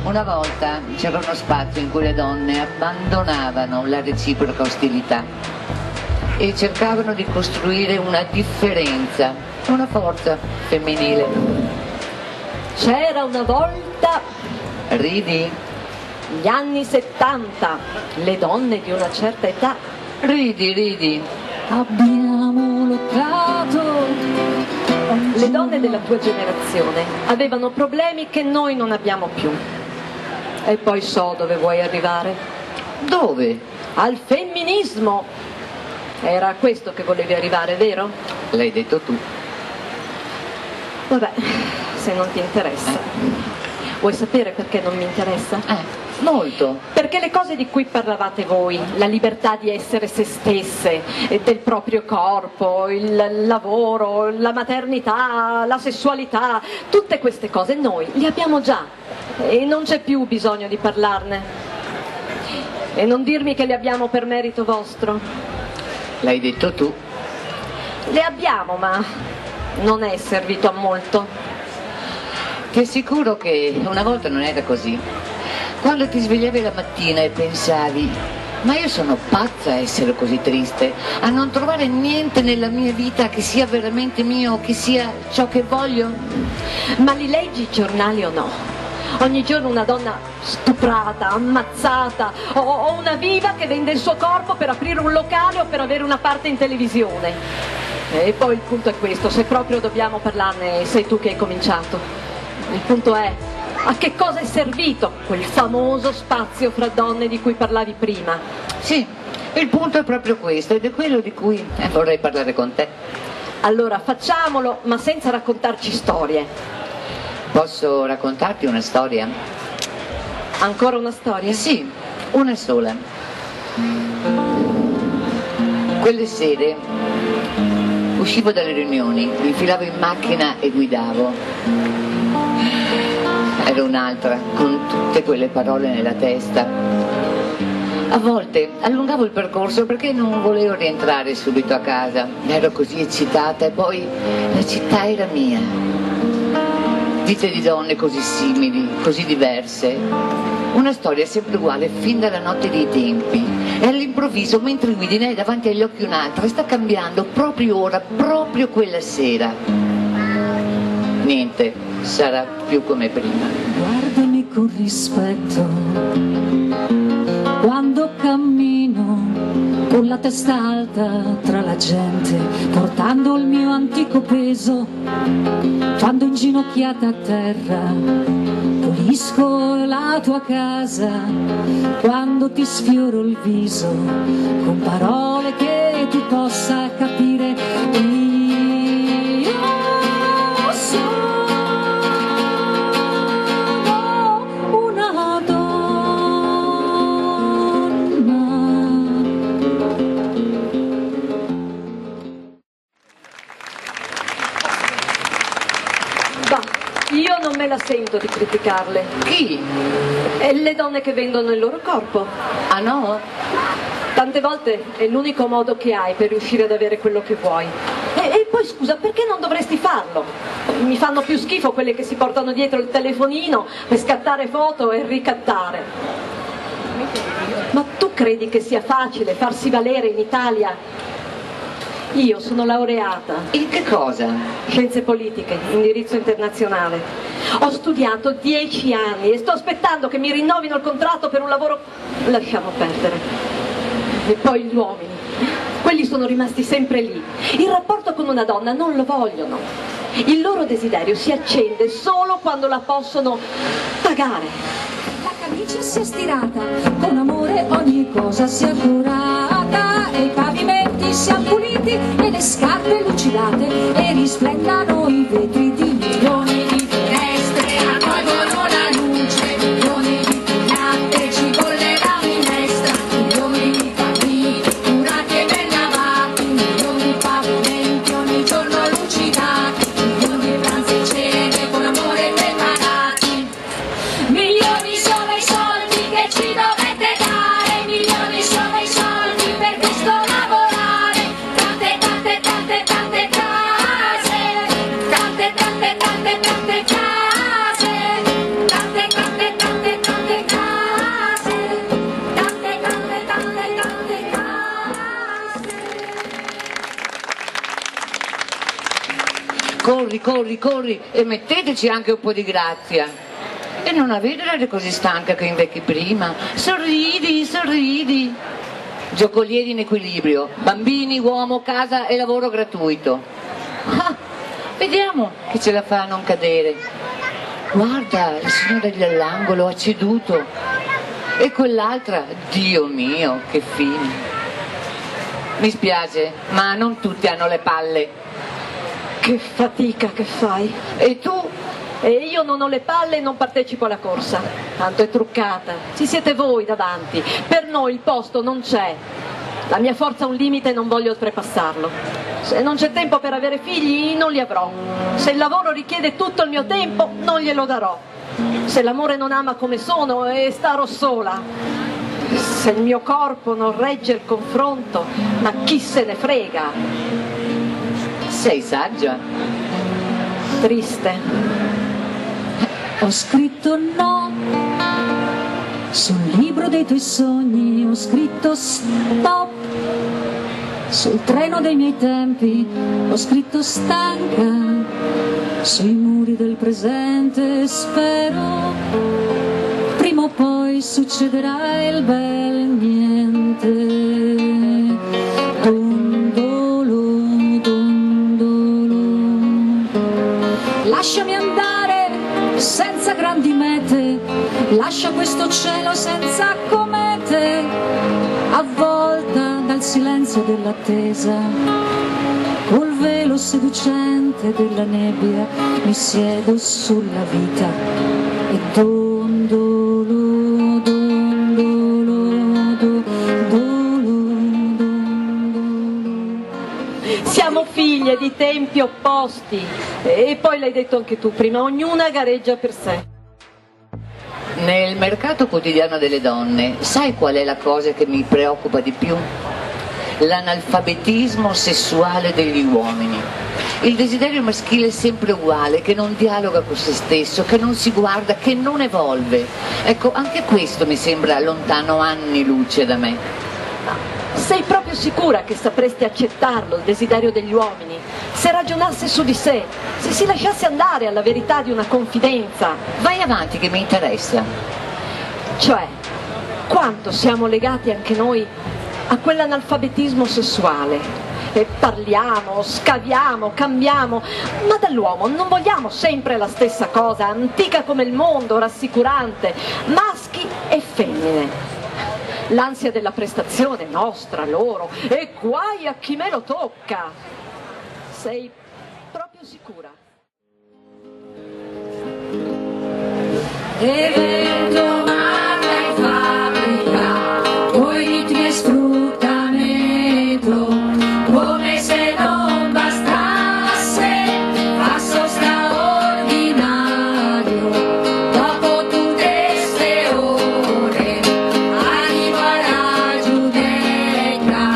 Una volta c'era uno spazio in cui le donne abbandonavano la reciproca ostilità e cercavano di costruire una differenza, una forza femminile. C'era una volta, Ridi, gli anni 70, le donne di una certa età. ridi. Abbiamo lottato. Le donne della tua generazione avevano problemi che noi non abbiamo più. E poi so dove vuoi arrivare. Dove? Al femminismo. Era a questo che volevi arrivare, vero? L'hai detto tu. Vabbè, se non ti interessa. Vuoi sapere perché non mi interessa? Molto. Perché le cose di cui parlavate voi, la libertà di essere se stesse, del proprio corpo, il lavoro, la maternità, la sessualità, tutte queste cose noi le abbiamo già e non c'è più bisogno di parlarne. E non dirmi che le abbiamo per merito vostro. L'hai detto tu. Le abbiamo, ma non è servito a molto. Ti assicuro che una volta non era così. Quando ti svegliavi la mattina e pensavi: ma io sono pazza a essere così triste, a non trovare niente nella mia vita che sia veramente mio, che sia ciò che voglio. Ma li leggi i giornali o no? Ogni giorno una donna stuprata, ammazzata, o una viva che vende il suo corpo per aprire un locale o per avere una parte in televisione. E poi il punto è questo, se proprio dobbiamo parlarne, sei tu che hai cominciato. Il punto è: a che cosa è servito quel famoso spazio fra donne di cui parlavi prima? Sì, il punto è proprio questo ed è quello di cui vorrei parlare con te. Allora facciamolo, ma senza raccontarci storie. Posso raccontarti una storia? Ancora una storia? Sì, una sola. Quelle sere uscivo dalle riunioni, mi infilavo in macchina e guidavo. Ero un'altra, con tutte quelle parole nella testa. A volte allungavo il percorso perché non volevo rientrare subito a casa. Ero così eccitata e poi la città era mia. Vite di donne così simili, così diverse. Una storia sempre uguale fin dalla notte dei tempi. E all'improvviso, mentre guidi, ne hai davanti agli occhi un'altra e sta cambiando proprio ora, proprio quella sera. Niente sarà più come prima. Guardami con rispetto quando cammino con la testa alta tra la gente, portando il mio antico peso. Quando inginocchiata a terra pulisco la tua casa, quando ti sfioro il viso con parole che tu possa capire. Io sono una donna. Bah, io non me la sento di criticarle. Chi? E le donne che vendono il loro corpo. Ah no? Tante volte è l'unico modo che hai per riuscire ad avere quello che vuoi. E poi scusa, perché non dovresti farlo? Mi fanno più schifo quelle che si portano dietro il telefonino per scattare foto e ricattare. Ma tu credi che sia facile farsi valere in Italia? Io sono laureata. In che cosa? Scienze politiche, indirizzo internazionale. Ho studiato 10 anni e sto aspettando che mi rinnovino il contratto per un lavoro. Lasciamo perdere. E poi gli uomini, quelli sono rimasti sempre lì. Il rapporto con una donna non lo vogliono. Il loro desiderio si accende solo quando la possono pagare. La camicia si è stirata, con amore ogni cosa si è curata, e i pavimenti siano puliti e le scarpe lucidate, e risplendano i vetri di milioni di finestre, accolgono la luce, milioni di pignate, ci bolle la minestra, milioni di bambini curati e ben lavati, milioni di pavimenti ogni giorno lucidati, milioni di pranzi e cene con amore ben pagati. Milioni sono i soldi che ci dovete dare, milioni sono i soldi Corri, corri, corri e metteteci anche un po' di grazia. E non avete l'aria così stanca che invecchi prima. Sorridi, sorridi. Giocolieri in equilibrio, bambini, uomo, casa e lavoro gratuito. Ah, vediamo chi ce la fa a non cadere. Guarda, la signora lì all'angolo ha ceduto. E quell'altra, Dio mio, che fine. Mi spiace, ma non tutti hanno le palle. Che fatica che fai. E tu? E io non ho le palle e non partecipo alla corsa. Tanto è truccata. Ci siete voi davanti. Per noi il posto non c'è. La mia forza ha un limite e non voglio oltrepassarlo. Se non c'è tempo per avere figli, non li avrò. Se il lavoro richiede tutto il mio tempo, non glielo darò. Se l'amore non ama come sono e starò sola. Se il mio corpo non regge il confronto, ma chi se ne frega. Sei saggia. Triste. Ho scritto no sul libro dei tuoi sogni, ho scritto stop sul treno dei miei tempi, ho scritto stanca sui muri del presente. Spero prima o poi succederà il bel niente. Dondolo, dondolo. Lasciami andare senza grandi mete, lascia questo cielo senza comete, avvolta dal silenzio dell'attesa, col velo seducente della nebbia, mi siedo sulla vita e dondolo, dondolo, dondolo. Siamo figlie di tempi opposti e poi l'hai detto anche tu prima, ognuna gareggia per sé. Nel mercato quotidiano delle donne, sai qual è la cosa che mi preoccupa di più? L'analfabetismo sessuale degli uomini. Il desiderio maschile è sempre uguale, che non dialoga con se stesso, che non si guarda, che non evolve. Ecco, anche questo mi sembra lontano anni luce da me. Sei proprio sicura che sapresti accettarlo, il desiderio degli uomini? Se ragionasse su di sé, se si lasciasse andare alla verità di una confidenza. Vai avanti che mi interessa. Cioè, quanto siamo legati anche noi a quell'analfabetismo sessuale. E parliamo, scaviamo, cambiamo, ma dall'uomo non vogliamo sempre la stessa cosa, antica come il mondo, rassicurante, maschi e femmine. L'ansia della prestazione nostra, loro, e guai a chi me lo tocca. Sei proprio sicura? Evento marca in fabbrica, poi ritmi e sfruttamento, come se non bastasse, passo straordinario, dopo tutte ste ore, arrivo alla Giudecca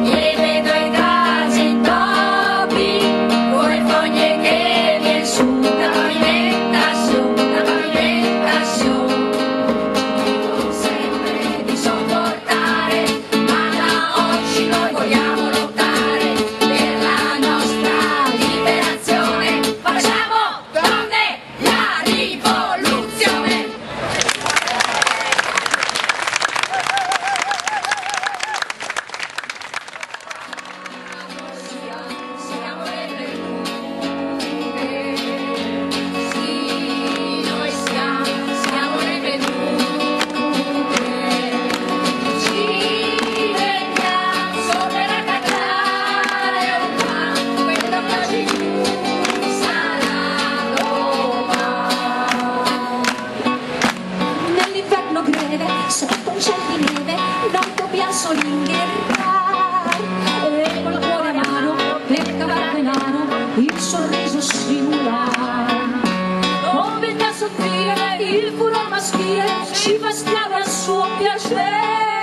e vedo i casi intoppi, coi foglie che vien su da pavimentazione, sempre di sopportare, ma da oggi noi vogliamo lottare per la nostra liberazione. Facciamo donne la rivoluzione. Siamo le vedute, sì, noi siamo le vedute, ci vediamo sopra a cantare un po' quello che oggi sarà domani. Nell'inverno greve, sotto un cielo di neve, non dobbiamo solo ingherrare, e con la cuore a mano, per cavallo in mano, il sorriso simulare. Come il soffrire, il furor maschile ci fa schiave al suo piacere.